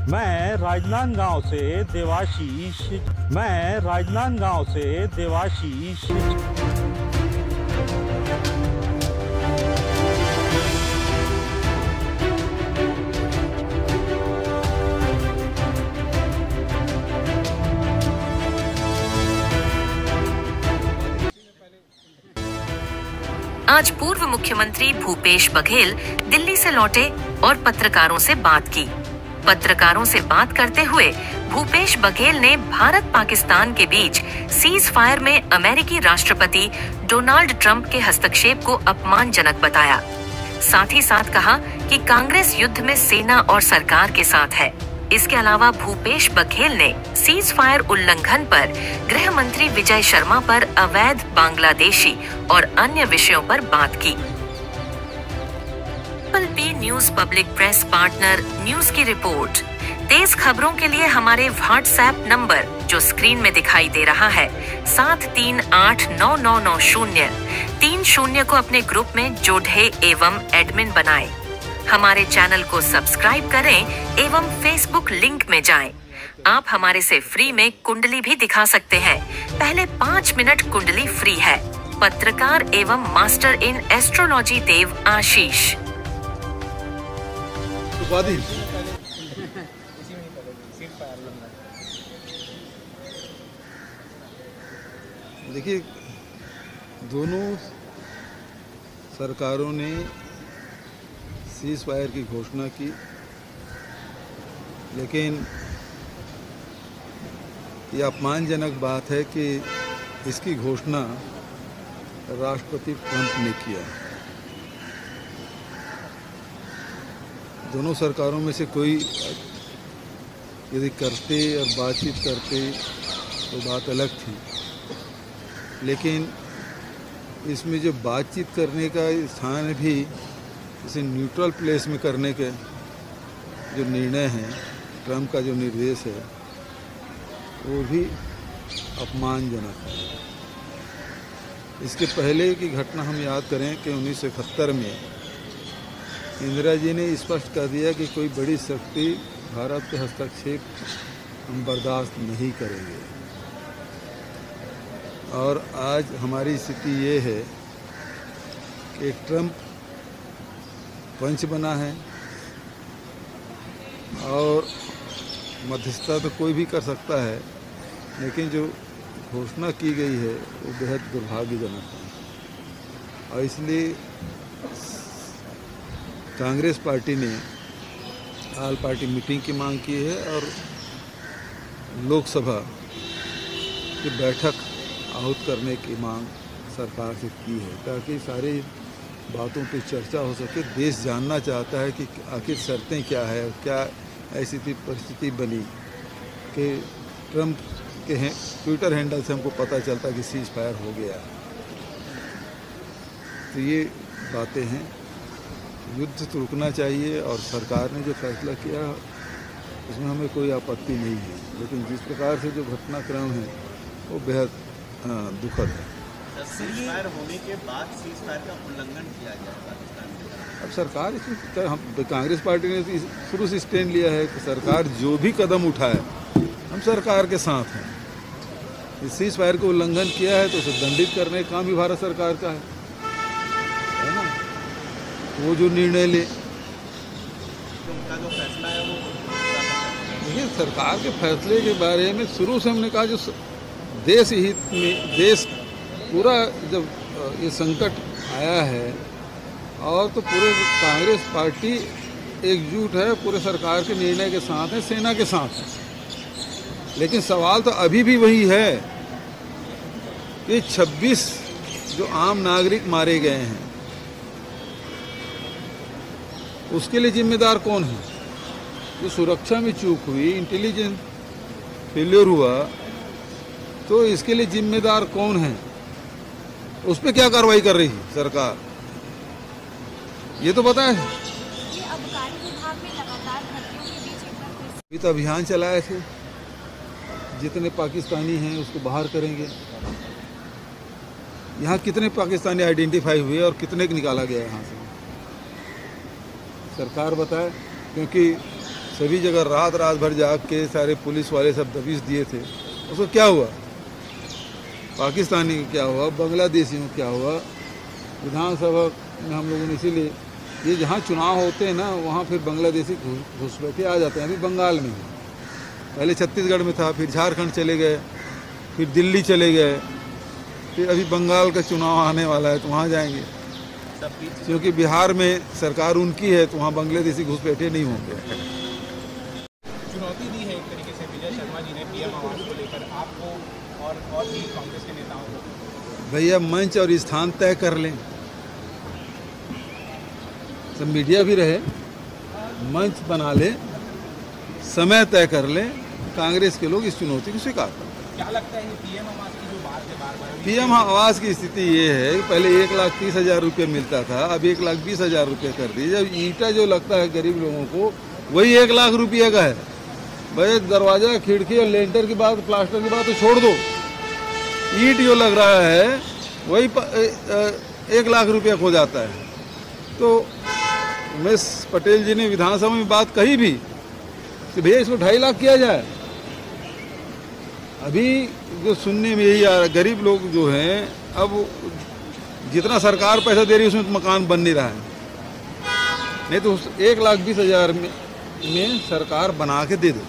मैं राजनांदगांव से देवाशीष। आज पूर्व मुख्यमंत्री भूपेश बघेल दिल्ली से लौटे और पत्रकारों से बात की। पत्रकारों से बात करते हुए भूपेश बघेल ने भारत पाकिस्तान के बीच सीज फायर में अमेरिकी राष्ट्रपति डोनाल्ड ट्रंप के हस्तक्षेप को अपमानजनक बताया। साथ ही साथ कहा कि कांग्रेस युद्ध में सेना और सरकार के साथ है। इसके अलावा भूपेश बघेल ने सीज फायर उल्लंघन पर गृह मंत्री विजय शर्मा पर अवैध बांग्लादेशी और अन्य विषयों पर बात की। P news public press partner news की रिपोर्ट। तेज खबरों के लिए हमारे व्हाट्सएप नंबर जो स्क्रीन में दिखाई दे रहा है 73899903 को अपने ग्रुप में जोड़े एवं एडमिन बनाएं। हमारे चैनल को सब्सक्राइब करें एवं फेसबुक लिंक में जाएं। आप हमारे से फ्री में कुंडली भी दिखा सकते हैं। पहले 5 मिनट कुंडली फ्री है। पत्रकार एवं मास्टर इन एस्ट्रोलॉजी देव आशीष। देखिए, दोनों सरकारों ने सीज फायर की घोषणा की, लेकिन यह अपमानजनक बात है कि इसकी घोषणा राष्ट्रपति ट्रंप ने किया। दोनों सरकारों में से कोई यदि करते और बातचीत करते तो बात अलग थी, लेकिन इसमें जो बातचीत करने का स्थान भी इसे न्यूट्रल प्लेस में करने के जो निर्णय है, ट्रंप का जो निर्देश है, वो भी अपमानजनक है। इसके पहले की घटना हम याद करें कि 1971 में इंदिरा जी ने स्पष्ट कर दिया कि कोई बड़ी शक्ति भारत के हस्तक्षेप हम बर्दाश्त नहीं करेंगे। और आज हमारी स्थिति ये है कि ट्रंप पंच बना है और मध्यस्थता तो कोई भी कर सकता है, लेकिन जो घोषणा की गई है वो बेहद दुर्भाग्यजनक है। और इसलिए कांग्रेस पार्टी ने ऑल पार्टी मीटिंग की मांग की है और लोकसभा की बैठक आहूत करने की मांग सरकार से की है, ताकि सारी बातों पे चर्चा हो सके। देश जानना चाहता है कि आखिर शर्तें क्या है और क्या ऐसी परिस्थिति बनी कि ट्रंप के ट्विटर हैंडल से हमको पता चलता कि सीज फायर हो गया। तो ये बातें हैं, युद्ध तो रुकना चाहिए और सरकार ने जो फैसला किया उसमें हमें कोई आपत्ति नहीं है, लेकिन जिस प्रकार से जो घटनाक्रम है वो बेहद दुखद है। सीज फायर होने के बाद सीज फायर का उल्लंघन किया गया पाकिस्तान में। अब सरकार इसमें हम कांग्रेस पार्टी ने शुरू से स्टैंड लिया है कि सरकार जो भी कदम उठाए हम सरकार के साथ हैं। इस सीज फायर को उल्लंघन किया है तो उसे दंडित करने का काम भी भारत सरकार का है ना। वो जो निर्णय ले, उनका जो फैसला है वो देखिए, सरकार के फैसले के बारे में शुरू से हमने कहा जो देश हित में, देश पूरा जब ये संकट आया है और तो पूरे कांग्रेस पार्टी एकजुट है, पूरे सरकार के निर्णय के साथ है, सेना के साथ है। लेकिन सवाल तो अभी भी वही है कि 26 जो आम नागरिक मारे गए हैं उसके लिए जिम्मेदार कौन है? जो सुरक्षा में चूक हुई, इंटेलिजेंस फेल्योर हुआ, तो इसके लिए जिम्मेदार कौन है? उस पर क्या कार्रवाई कर रही है सरकार, ये तो पता है। अभी तो अभियान चलाए थे, जितने पाकिस्तानी हैं उसको बाहर करेंगे। यहाँ कितने पाकिस्तानी आइडेंटिफाई हुए और कितने को निकाला गया यहाँ से, सरकार बताए। क्योंकि सभी जगह रात रात भर जाग के सारे पुलिस वाले सब दबिश दिए थे, उसको क्या हुआ? पाकिस्तानी को क्या हुआ? बांग्लादेशियों को क्या हुआ? विधानसभा में हम लोगों ने इसीलिए ये जहाँ चुनाव होते हैं ना वहाँ फिर बांग्लादेशी घुसपैठे आ जाते हैं। अभी बंगाल में है, पहले छत्तीसगढ़ में था, फिर झारखंड चले गए, फिर दिल्ली चले गए, फिर अभी बंगाल का चुनाव आने वाला है तो वहाँ जाएंगे, क्योंकि बिहार में सरकार उनकी है तो वहाँ बांग्लादेशी घुसपैठे नहीं होंगे। चुनौती दी है एक तरीके से विजय शर्मा जी ने पीएम आवास को लेकर आपको और भी कांग्रेस के नेताओं को। भैया मंच और स्थान तय कर लें, सब मीडिया भी रहे, मंच बना ले, समय तय कर लें, कांग्रेस के लोग इस चुनौती को स्वीकार करें। क्या लगता है पीएम आवास की जो बात है बार-बार पीएम आवास की स्थिति ये है कि पहले 1,30,000 रुपये मिलता था, अब 1,20,000 रुपये कर दिए। जब ईंटा जो लगता है गरीब लोगों को वही 1,00,000 रुपये का है। भाई दरवाजा खिड़की और लेंटर की बात, प्लास्टर की बात तो छोड़ दो, ईंट जो लग रहा है वही 1,00,000 रुपये हो जाता है। तो उमेश पटेल जी ने विधानसभा में बात कही भी कि भैया इसको 2.5 लाख किया जाए। अभी जो सुनने में यही आ रहा, गरीब लोग जो हैं अब जितना सरकार पैसा दे रही है उसमें तो मकान बन नहीं रहा है, नहीं तो 1,20,000 में सरकार बना के दे दे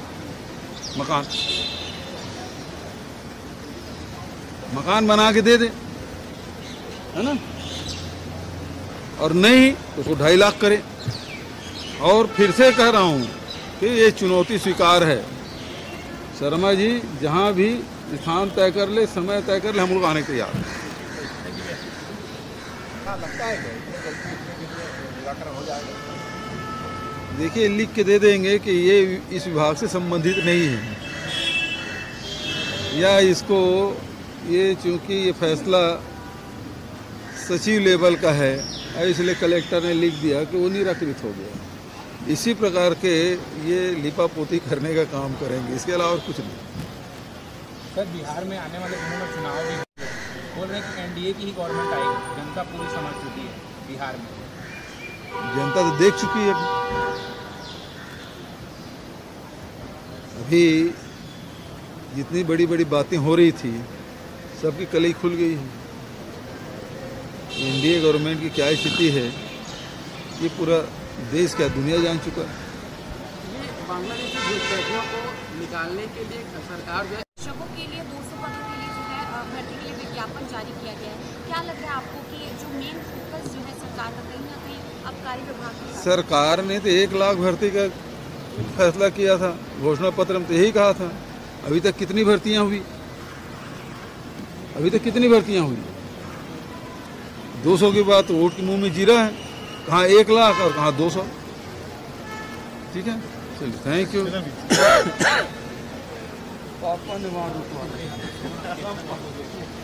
मकान बना के दे दे, है ना, और नहीं तो उसको 2.5 लाख करे। और फिर से कह रहा हूँ कि ये चुनौती स्वीकार है। शर्मा जी जहाँ भी स्थान तय कर ले, समय तय कर ले, हम लोग आने के तैयार हैं। देखिए लिख के दे देंगे कि ये इस विभाग से संबंधित नहीं है, या इसको ये चूँकि ये फैसला सचिव लेवल का है इसलिए कलेक्टर ने लिख दिया कि वो निराकृत हो गया। इसी प्रकार के ये लिपापोती करने का काम करेंगे, इसके अलावा कुछ नहीं। सर बिहार में आने वाले दिनों में चुनाव भी बोल रहे हैं कि एनडीए की ही गवर्नमेंट आएगी, जनता पूरी समझ चुकी है बिहार में। जनता तो देख चुकी है। अभी जितनी बड़ी बड़ी बातें हो रही थी सबकी कलई खुल गई है। एनडीए गवर्नमेंट की क्या स्थिति है ये पूरा देश क्या दुनिया जान चुका है। ये बांग्लादेशी घुसपैठियों को निकालने के लिए सरकार जो है शिक्षकों के लिए 200 पदों के लिए जो है भर्ती के लिए विज्ञापन जारी किया गया है। क्या लग रहा है आपको कि जो मेन फोकस जो है सरकार का कहीं ना कहीं आबकारी विभाग की सरकार ने तो 1 लाख भर्ती का फैसला किया था, घोषणा पत्र में तो यही कहा था। अभी तक कितनी भर्तियां हुई? 200 की बात वोट के मुंह में जीरा है, कहाँ 1 लाख और कहाँ 200। ठीक है, चलिए थैंक यू। पापा ने